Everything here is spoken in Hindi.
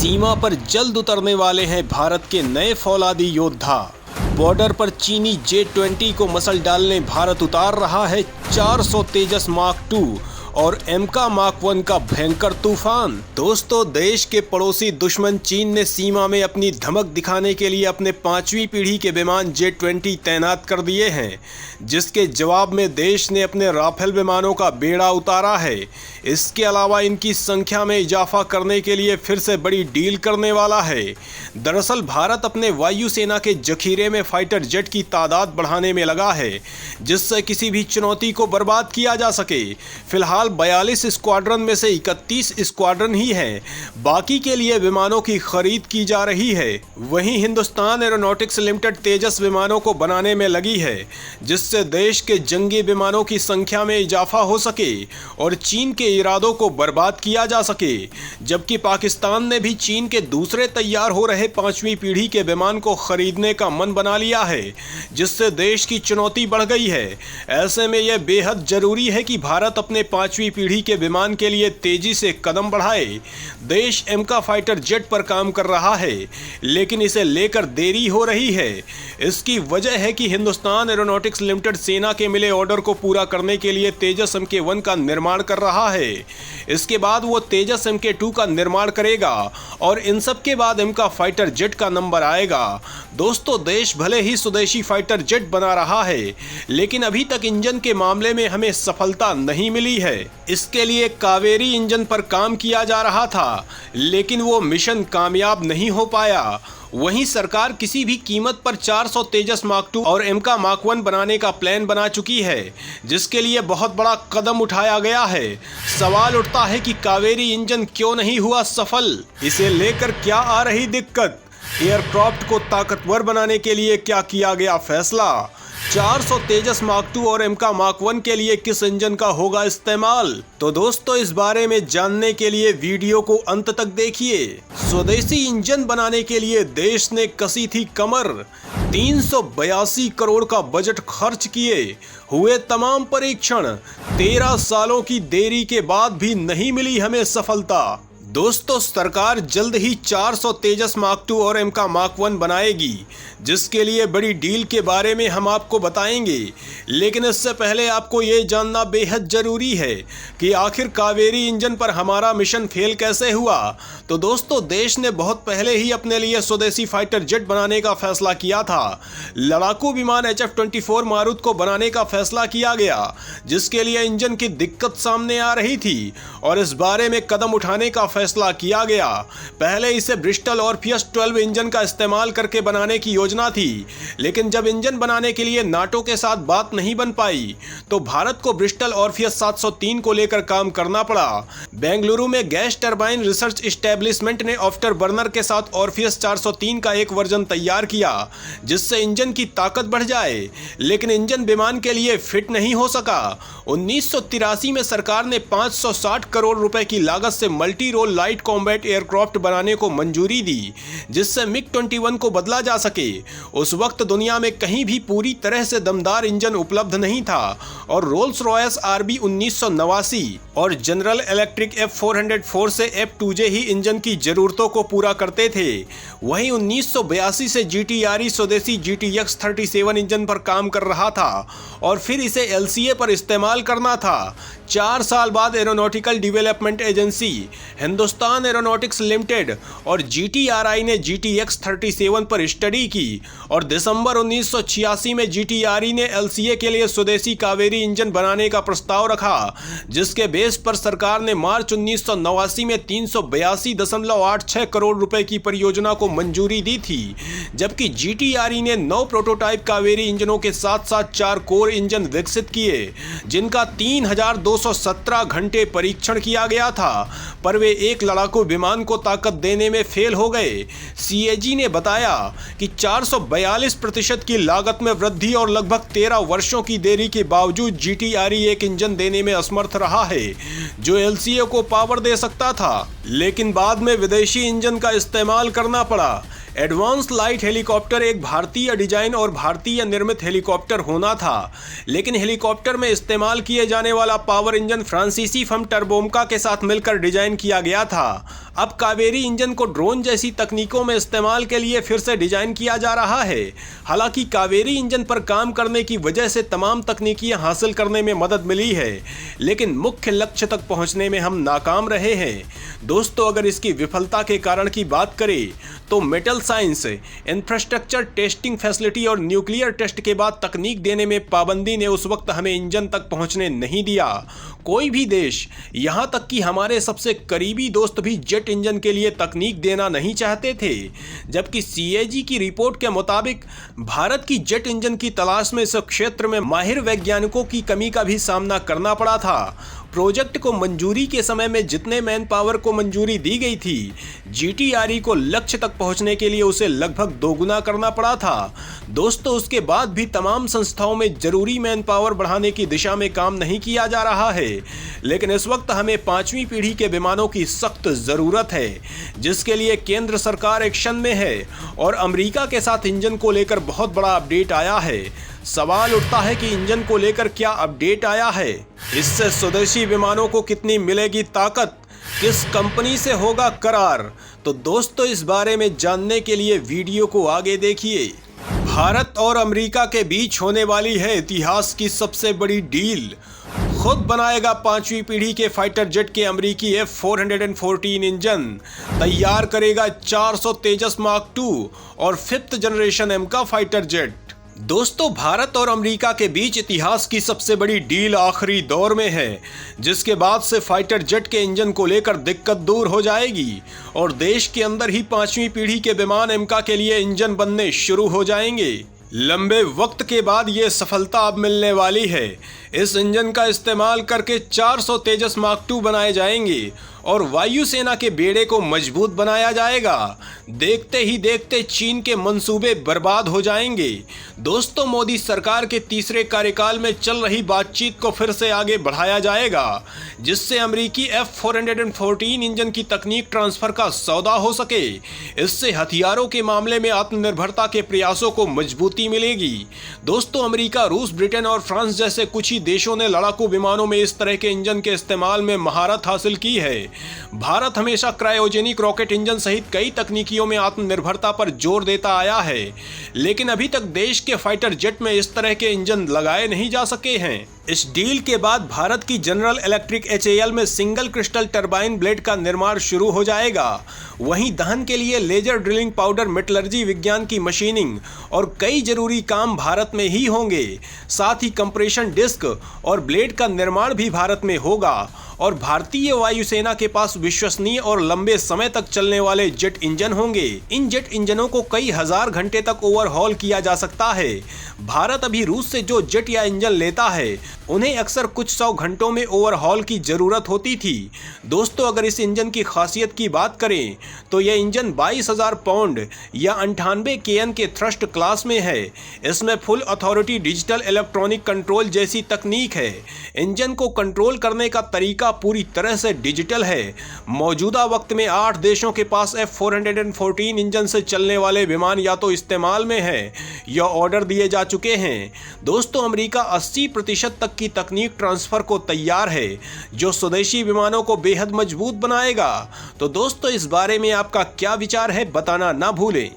सीमा पर जल्द उतरने वाले हैं भारत के नए फौलादी योद्धा। बॉर्डर पर चीनी J-20 को मसल डालने भारत उतार रहा है 400 तेजस मार्क 2 और एमका मार्क 1 का भयंकर तूफान। दोस्तों, देश के पड़ोसी दुश्मन चीन ने सीमा में अपनी धमक दिखाने के लिए अपने 5वीं पीढ़ी के विमान J-20 तैनात कर दिए हैं, जिसके जवाब में देश ने अपने राफेल विमानों का बेड़ा उतारा है। इसके अलावा इनकी संख्या में इजाफा करने के लिए फिर से बड़ी डील करने वाला है। दरअसल भारत अपने वायुसेना के जखीरे में फाइटर जेट की तादाद बढ़ाने में लगा है, जिससे किसी भी चुनौती को बर्बाद किया जा सके। फिलहाल 42 स्क्वाड्रन में से 31 स्क्वाड्रन ही हैं, बाकी के लिए विमानों की खरीद की जा रही है। वहीं हिंदुस्तान एरोनॉटिक्स लिमिटेड तेजस विमानों को बनाने में लगी है, जिससे देश के जंगी विमानों की संख्या में इजाफा हो सके और चीन के इरादों को बर्बाद किया जा सके। जबकि पाकिस्तान ने भी चीन के दूसरे तैयार हो रहे 5वीं पीढ़ी के विमान को खरीदने का मन बना लिया है, जिससे देश की चुनौती बढ़ गई है। ऐसे में यह बेहद जरूरी है कि भारत अपने 5वीं पीढ़ी के विमान के लिए तेजी से कदम बढ़ाए। देश एमका फाइटर जेट पर काम कर रहा है, लेकिन इसे लेकर देरी हो रही है। इसकी वजह है कि हिंदुस्तान एरोनॉटिक्स लिमिटेड सेना के मिले ऑर्डर को पूरा करने के लिए तेजस MK-1 का निर्माण कर रहा है। इसके बाद वो तेजस MK-2 का निर्माण करेगा और इन सब के बाद एमका फाइटर जेट का नंबर आएगा। दोस्तों, देश भले ही स्वदेशी फाइटर जेट बना रहा है, लेकिन अभी तक इंजन के मामले में हमें सफलता नहीं मिली है। इसके लिए कावेरी इंजन पर काम किया जा रहा था, लेकिन वो मिशन कामयाब नहीं हो पाया। वहीं सरकार किसी भी कीमत पर 400 तेजस मार्क 2 और एमका मार्क 1 बनाने का प्लान बना चुकी है, जिसके लिए बहुत बड़ा कदम उठाया गया है। सवाल उठता है कि कावेरी इंजन क्यों नहीं हुआ सफल? इसे लेकर क्या आ रही दिक्कत? एयरक्राफ्ट को ताकतवर बनाने के लिए क्या किया गया फैसला? 400 तेजस मार्क 2 और एमका मार्क 1 के लिए किस इंजन का होगा इस्तेमाल? तो दोस्तों, इस बारे में जानने के लिए वीडियो को अंत तक देखिए। स्वदेशी इंजन बनाने के लिए देश ने कसी थी कमर। 382 करोड़ का बजट खर्च किए, हुए तमाम परीक्षण। 13 सालों की देरी के बाद भी नहीं मिली हमें सफलता। दोस्तों, सरकार जल्द ही 400 तेजस मार्क 2 और एमका मार्क 1 बनाएगी, जिसके लिए बड़ी डील के बारे में हम आपको बताएंगे। लेकिन इससे पहले आपको ये जानना बेहद जरूरी है कि आखिर कावेरी इंजन पर हमारा मिशन फेल कैसे हुआ। तो दोस्तों, देश ने बहुत पहले ही अपने लिए स्वदेशी फाइटर जेट बनाने का फैसला किया था। लड़ाकू विमान HF-24 मारुत को बनाने का फैसला किया गया, जिसके लिए इंजन की दिक्कत सामने आ रही थी और इस बारे में कदम उठाने का फैसला किया गया। पहले इसे ब्रिस्टल ऑर्फियस 12 इंजन का इस्तेमाल करके बनाने की योजना थी, लेकिन जब इंजन बनाने के लिए नाटो के साथ बात नहीं बन पाई, तो भारत को ब्रिस्टल ऑर्फियस 703 को लेकर काम करना पड़ा। बेंगलुरु में गैस टरबाइन रिसर्च एस्टेब्लिशमेंट ने आफ्टर बर्नर के साथ ऑर्फियस 403 का एक वर्जन तैयार किया, जिससे इंजन की ताकत बढ़ जाए, लेकिन इंजन विमान के लिए फिट नहीं हो सका। 1983 में सरकार ने 560 करोड़ रुपए की लागत से multi role light combat aircraft बनाने को मंजूरी दी, जिससे MiG-21 को बदला जा सके। उस वक्त दुनिया में कहीं भी पूरी तरह से दमदार इंजन उपलब्ध नहीं था और रोल्स रॉयस RB 1989 और जनरल इलेक्ट्रिक F404 से F2J ही इंजन की जरूरतों को पूरा करते थे। वहीं 1982 से GTRE स्वदेशी GTX 37 इंजन पर काम कर रहा था और फिर इसे LCA पर इस्तेमाल करना था। 4 साल बाद aeronautical development agency Hindustan aeronautics limited और GTRI ने GTX 37 पर स्टडी की और दिसंबर 1986 में GTRE ने LCA के लिए स्वदेशी कावेरी इंजन बनाने का प्रस्ताव रखा, जिसके बेस पर सरकार ने मार्च 1989 में 382.86 करोड़ रुपए की परियोजना को मंजूरी दी थी। जबकि GTRE ने 9 प्रोटोटाइप कावेरी इंजनों के साथ साथ 4 कोर इंजन विकसित किए, जिनका 3217 घंटे परीक्षण किया गया था, पर वे एक लड़ाकू विमान को ताकत देने में फेल हो गए। CAG ने बताया कि 442% की लागत में वृद्धि और लगभग 13 वर्षों की देरी के बावजूद GTRE एक इंजन देने में असमर्थ रहा है, जो LCA को पावर दे सकता था, लेकिन बाद में विदेशी इंजन का इस्तेमाल करना पड़ा। एडवांस लाइट हेलीकॉप्टर एक भारतीय डिजाइन और भारतीय निर्मित हेलीकॉप्टर होना था, लेकिन हेलीकॉप्टर में इस्तेमाल किए जाने वाला पावर इंजन फ्रांसीसी फर्म टर्बोमका के साथ मिलकर डिजाइन किया गया था। अब कावेरी इंजन को ड्रोन जैसी तकनीकों में इस्तेमाल के लिए फिर से डिजाइन किया जा रहा है। हालांकि कावेरी इंजन पर काम करने की वजह से तमाम तकनीकियां हासिल करने में मदद मिली है, लेकिन मुख्य लक्ष्य तक पहुंचने में हम नाकाम रहे हैं। दोस्तों, अगर इसकी विफलता के कारण की बात करें तो metal science, infrastructure, testing facility और न्यूक्लियर टेस्ट के बाद तकनीक देने में पाबंदी ने उस वक्त हमें इंजन तक पहुंचने नहीं दिया। कोई भी देश, यहां तक कि हमारे सबसे करीबी दोस्त भी जेट इंजन के लिए तकनीक देना नहीं चाहते थे। जबकि CAG की रिपोर्ट के मुताबिक भारत की जेट इंजन की तलाश में इस क्षेत्र में माहिर वैज्ञानिकों की कमी का भी सामना करना पड़ा था। प्रोजेक्ट को मंजूरी के समय में जितने मैन पावर को मंजूरी दी गई थी, GTRE को लक्ष्य तक पहुंचने के लिए उसे लगभग दोगुना करना पड़ा था। दोस्तों, उसके बाद भी तमाम संस्थाओं में जरूरी मैन पावर बढ़ाने की दिशा में काम नहीं किया जा रहा है। लेकिन इस वक्त हमें 5वीं पीढ़ी के विमानों की सख्त जरूरत है, जिसके लिए केंद्र सरकार एक्शन में है और अमेरिका के साथ इंजन को लेकर बहुत बड़ा अपडेट आया है। सवाल उठता है कि इंजन को लेकर क्या अपडेट आया है, इससे स्वदेशी विमानों को कितनी मिलेगी ताकत, किस कंपनी से होगा करार। तो दोस्तों, इस बारे में जानने के लिए वीडियो को आगे देखिए। भारत और अमेरिका के बीच होने वाली है इतिहास की सबसे बड़ी डील। खुद बनाएगा 5वीं पीढ़ी के फाइटर जेट के अमेरिकी F414 इंजन, तैयार करेगा 400 तेजस मार्क 2 और 5th जनरेशन M का फाइटर जेट। दोस्तों, भारत और अमेरिका के बीच इतिहास की सबसे बड़ी डील आखिरी दौर में है, जिसके बाद से फाइटर जेट के इंजन को लेकर दिक्कत दूर हो जाएगी और देश के अंदर ही 5वीं पीढ़ी के विमान एमका के लिए इंजन बनने शुरू हो जाएंगे। लंबे वक्त के बाद ये सफलता अब मिलने वाली है। इस इंजन का इस्तेमाल करके 400 तेजस मार्क 2 बनाए जाएंगे और वायुसेना के बेड़े को मजबूत बनाया जाएगा। देखते ही देखते चीन के मंसूबे बर्बाद हो जाएंगे। दोस्तों, मोदी सरकार के तीसरे कार्यकाल में चल रही बातचीत को फिर से आगे बढ़ाया जाएगा, जिससे अमेरिकी F414 इंजन की तकनीक ट्रांसफर का सौदा हो सके। इससे हथियारों के मामले में आत्मनिर्भरता के प्रयासों को मजबूती मिलेगी। दोस्तों, अमेरिका, रूस, ब्रिटेन और फ्रांस जैसे कुछ ही देशों ने लड़ाकू विमानों में इस तरह के इंजन के इस्तेमाल में महारत हासिल की है। भारत हमेशा क्रायोजेनिक रॉकेट इंजन सहित कई तकनीकियों में आत्मनिर्भरता पर जोर देता आया है, लेकिन अभी तक देश के फाइटर जेट में इस तरह के इंजन लगाए नहीं जा सके हैं। इस डील के बाद भारत की जनरल इलेक्ट्रिक HAL में सिंगल क्रिस्टल टरबाइन ब्लेड का निर्माण शुरू हो जाएगा। वहीं दहन के लिए लेजर ड्रिलिंग, पाउडर मेटलर्जी विज्ञान की मशीनिंग और कई जरूरी काम भारत में ही होंगे। साथ ही कंप्रेशन डिस्क और ब्लेड का निर्माण भी भारत में होगा और भारतीय वायुसेना के पास विश्वसनीय और लंबे समय तक चलने वाले जेट इंजन होंगे। इन जेट इंजनों को कई हजार घंटे तक ओवरहॉल किया जा सकता है। भारत अभी रूस से जो जेट या इंजन लेता है, उन्हें अक्सर कुछ 100 घंटों में ओवरहॉल की जरूरत होती थी। दोस्तों, अगर इस इंजन की खासियत की बात करें तो यह इंजन 22,000 पाउंड या 98 kN के थ्रस्ट क्लास में है। इसमें full authority digital electronic control जैसी तकनीक है। इंजन को कंट्रोल करने का तरीका पूरी तरह से डिजिटल है। मौजूदा वक्त में 8 देशों के पास F414 इंजन से चलने वाले विमान या तो इस्तेमाल में है या ऑर्डर दिए जा चुके हैं। दोस्तों, अमेरिका 80% तक की तकनीक ट्रांसफर को तैयार है, जो स्वदेशी विमानों को बेहद मजबूत बनाएगा। तो दोस्तों, इस बारे में आपका क्या विचार है, बताना ना भूलें।